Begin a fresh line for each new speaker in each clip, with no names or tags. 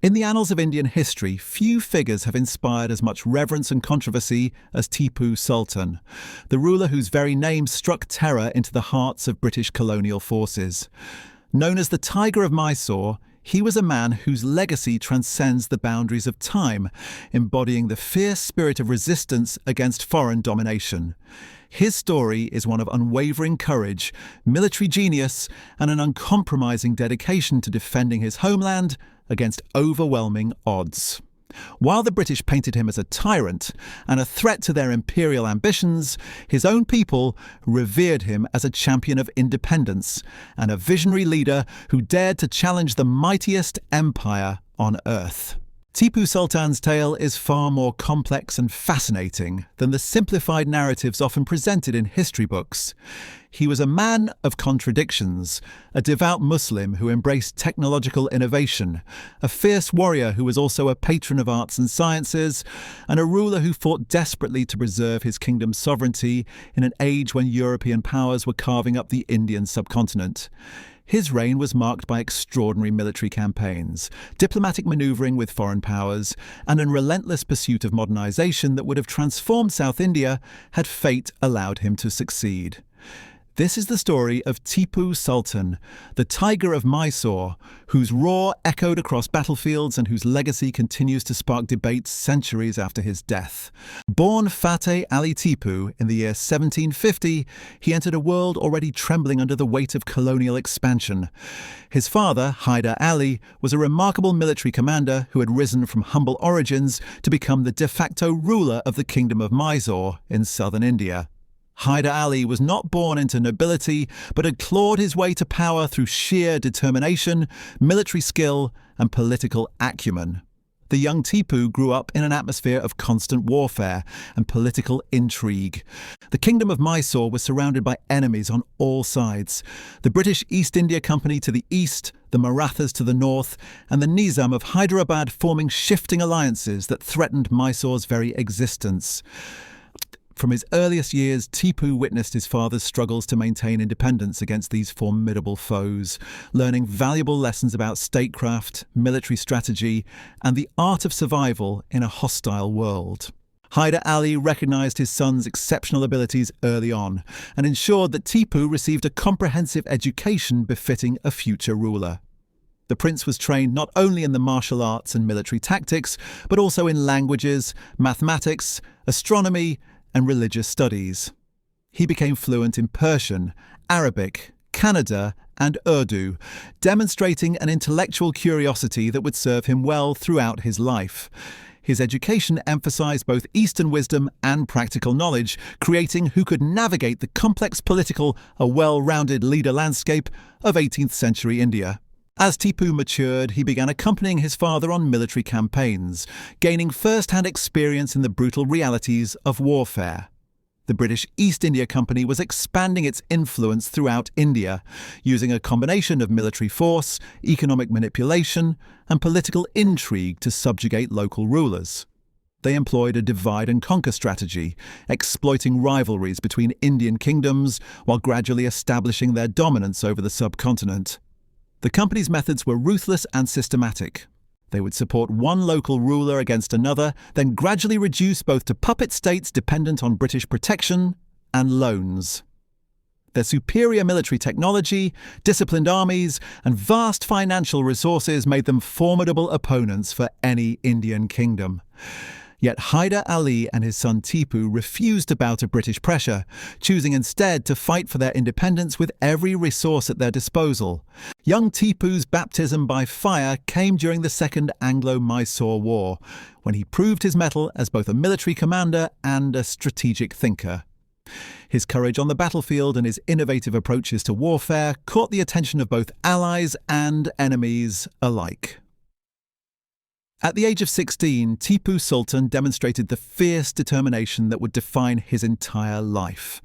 In the annals of Indian history, few figures have inspired as much reverence and controversy as Tipu Sultan, the ruler whose very name struck terror into the hearts of British colonial forces. Known as the Tiger of Mysore, he was a man whose legacy transcends the boundaries of time, embodying the fierce spirit of resistance against foreign domination. His story is one of unwavering courage, military genius, and an uncompromising dedication to defending his homeland against overwhelming odds. While the British painted him as a tyrant and a threat to their imperial ambitions, his own people revered him as a champion of independence and a visionary leader who dared to challenge the mightiest empire on earth. Tipu Sultan's tale is far more complex and fascinating than the simplified narratives often presented in history books. He was a man of contradictions, a devout Muslim who embraced technological innovation, a fierce warrior who was also a patron of arts and sciences, and a ruler who fought desperately to preserve his kingdom's sovereignty in an age when European powers were carving up the Indian subcontinent. His reign was marked by extraordinary military campaigns, diplomatic manoeuvring with foreign powers, and a relentless pursuit of modernization that would have transformed South India had fate allowed him to succeed. This is the story of Tipu Sultan, the Tiger of Mysore, whose roar echoed across battlefields and whose legacy continues to spark debates centuries after his death. Born Fateh Ali Tipu in the year 1750, he entered a world already trembling under the weight of colonial expansion. His father, Hyder Ali, was a remarkable military commander who had risen from humble origins to become the de facto ruler of the Kingdom of Mysore in southern India. Hyder Ali was not born into nobility, but had clawed his way to power through sheer determination, military skill, and political acumen. The young Tipu grew up in an atmosphere of constant warfare and political intrigue. The Kingdom of Mysore was surrounded by enemies on all sides. The British East India Company to the east, the Marathas to the north, and the Nizam of Hyderabad forming shifting alliances that threatened Mysore's very existence. From his earliest years, Tipu witnessed his father's struggles to maintain independence against these formidable foes, learning valuable lessons about statecraft, military strategy, and the art of survival in a hostile world. Hyder Ali recognized his son's exceptional abilities early on and ensured that Tipu received a comprehensive education befitting a future ruler. The prince was trained not only in the martial arts and military tactics, but also in languages, mathematics, astronomy, and religious studies. He became fluent in Persian, Arabic, Kannada, and Urdu, demonstrating an intellectual curiosity that would serve him well throughout his life. His education emphasized both Eastern wisdom and practical knowledge, creating who could navigate the complex political, a well-rounded leader landscape of 18th century India. As Tipu matured, he began accompanying his father on military campaigns, gaining first-hand experience in the brutal realities of warfare. The British East India Company was expanding its influence throughout India, using a combination of military force, economic manipulation, and political intrigue to subjugate local rulers. They employed a divide-and-conquer strategy, exploiting rivalries between Indian kingdoms while gradually establishing their dominance over the subcontinent. The company's methods were ruthless and systematic. They would support one local ruler against another, then gradually reduce both to puppet states dependent on British protection and loans. Their superior military technology, disciplined armies, and vast financial resources made them formidable opponents for any Indian kingdom. Yet Hyder Ali and his son Tipu refused to bow to British pressure, choosing instead to fight for their independence with every resource at their disposal. Young Tipu's baptism by fire came during the Second Anglo-Mysore War, when he proved his mettle as both a military commander and a strategic thinker. His courage on the battlefield and his innovative approaches to warfare caught the attention of both allies and enemies alike. At the age of 16, Tipu Sultan demonstrated the fierce determination that would define his entire life.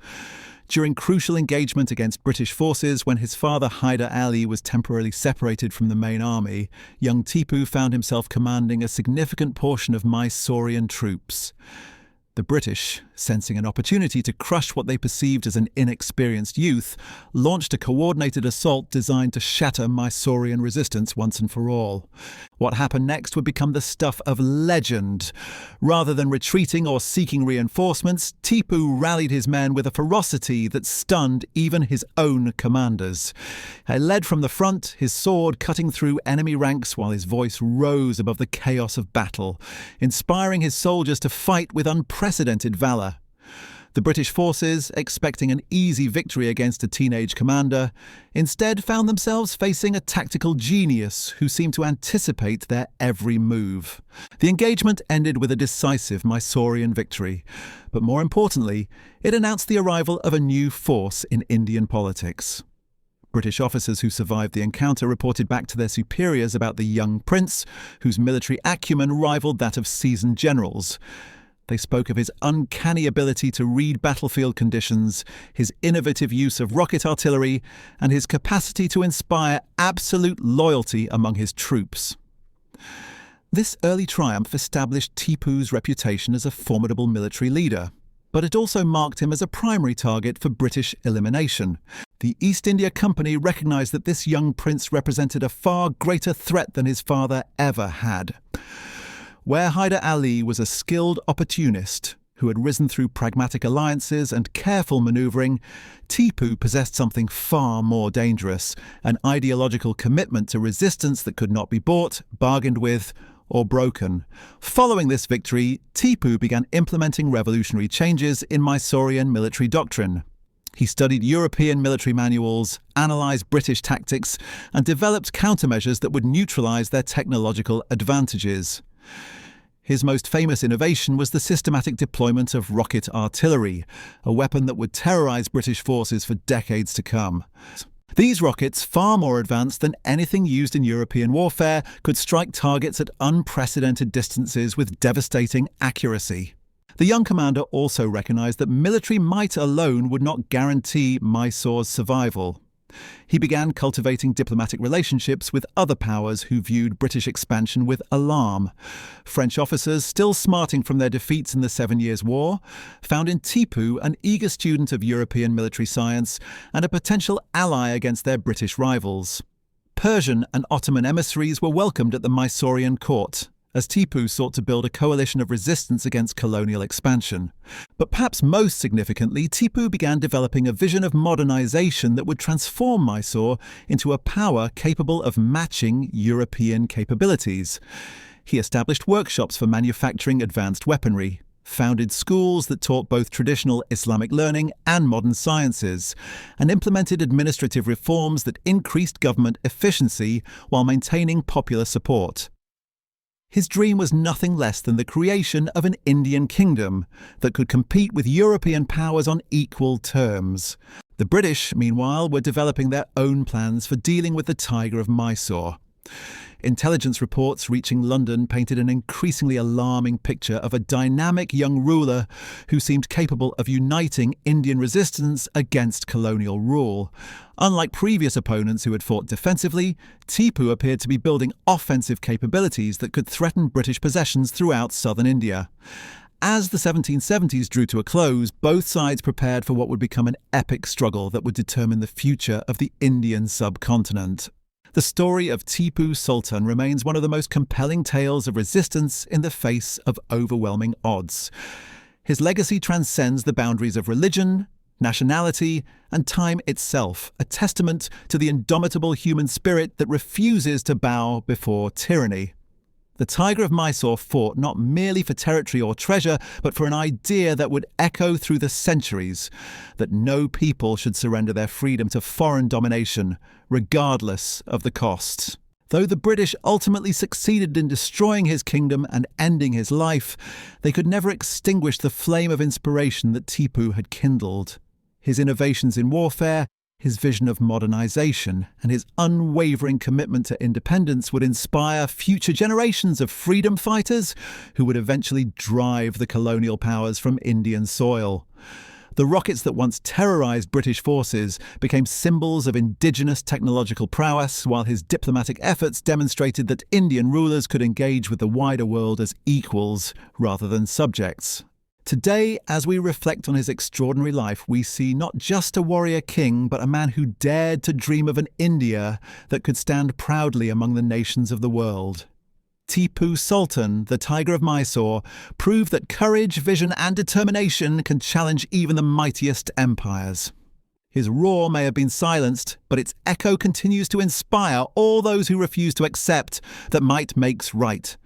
During crucial engagement against British forces when his father Hyder Ali was temporarily separated from the main army, young Tipu found himself commanding a significant portion of Mysorean troops. The The British, sensing an opportunity to crush what they perceived as an inexperienced youth, launched a coordinated assault designed to shatter Mysorean resistance once and for all. What happened next would become the stuff of legend. Rather than retreating or seeking reinforcements, Tipu rallied his men with a ferocity that stunned even his own commanders. He led from the front, his sword cutting through enemy ranks while his voice rose above the chaos of battle, inspiring his soldiers to fight with unprecedented valour. The British forces, expecting an easy victory against a teenage commander, instead found themselves facing a tactical genius who seemed to anticipate their every move. The engagement ended with a decisive Mysorean victory, but more importantly, it announced the arrival of a new force in Indian politics. British officers who survived the encounter reported back to their superiors about the young prince, whose military acumen rivaled that of seasoned generals. They spoke of his uncanny ability to read battlefield conditions, his innovative use of rocket artillery, and his capacity to inspire absolute loyalty among his troops. This early triumph established Tipu's reputation as a formidable military leader, but it also marked him as a primary target for British elimination. The East India Company recognised that this young prince represented a far greater threat than his father ever had. Where Hyder Ali was a skilled opportunist who had risen through pragmatic alliances and careful manoeuvring, Tipu possessed something far more dangerous, an ideological commitment to resistance that could not be bought, bargained with, or broken. Following this victory, Tipu began implementing revolutionary changes in Mysorean military doctrine. He studied European military manuals, analysed British tactics, and developed countermeasures that would neutralise their technological advantages. His most famous innovation was the systematic deployment of rocket artillery, a weapon that would terrorise British forces for decades to come. These rockets, far more advanced than anything used in European warfare, could strike targets at unprecedented distances with devastating accuracy. The young commander also recognised that military might alone would not guarantee Mysore's survival. He began cultivating diplomatic relationships with other powers who viewed British expansion with alarm. French officers, still smarting from their defeats in the 7 Years' War, found in Tipu an eager student of European military science and a potential ally against their British rivals. Persian and Ottoman emissaries were welcomed at the Mysorean court, as Tipu sought to build a coalition of resistance against colonial expansion. But perhaps most significantly, Tipu began developing a vision of modernization that would transform Mysore into a power capable of matching European capabilities. He established workshops for manufacturing advanced weaponry, founded schools that taught both traditional Islamic learning and modern sciences, and implemented administrative reforms that increased government efficiency while maintaining popular support. His dream was nothing less than the creation of an Indian kingdom that could compete with European powers on equal terms. The British, meanwhile, were developing their own plans for dealing with the Tiger of Mysore. Intelligence reports reaching London painted an increasingly alarming picture of a dynamic young ruler who seemed capable of uniting Indian resistance against colonial rule. Unlike previous opponents who had fought defensively, Tipu appeared to be building offensive capabilities that could threaten British possessions throughout southern India. As the 1770s drew to a close, both sides prepared for what would become an epic struggle that would determine the future of the Indian subcontinent. The story of Tipu Sultan remains one of the most compelling tales of resistance in the face of overwhelming odds. His legacy transcends the boundaries of religion, nationality, and time itself, a testament to the indomitable human spirit that refuses to bow before tyranny. The Tiger of Mysore fought not merely for territory or treasure, but for an idea that would echo through the centuries, that no people should surrender their freedom to foreign domination, regardless of the cost. Though the British ultimately succeeded in destroying his kingdom and ending his life, they could never extinguish the flame of inspiration that Tipu had kindled. His innovations in warfare, his vision of modernization, and his unwavering commitment to independence would inspire future generations of freedom fighters who would eventually drive the colonial powers from Indian soil. The rockets that once terrorized British forces became symbols of indigenous technological prowess, while his diplomatic efforts demonstrated that Indian rulers could engage with the wider world as equals rather than subjects. Today, as we reflect on his extraordinary life, we see not just a warrior king, but a man who dared to dream of an India that could stand proudly among the nations of the world. Tipu Sultan, the Tiger of Mysore, proved that courage, vision and determination can challenge even the mightiest empires. His roar may have been silenced, but its echo continues to inspire all those who refuse to accept that might makes right.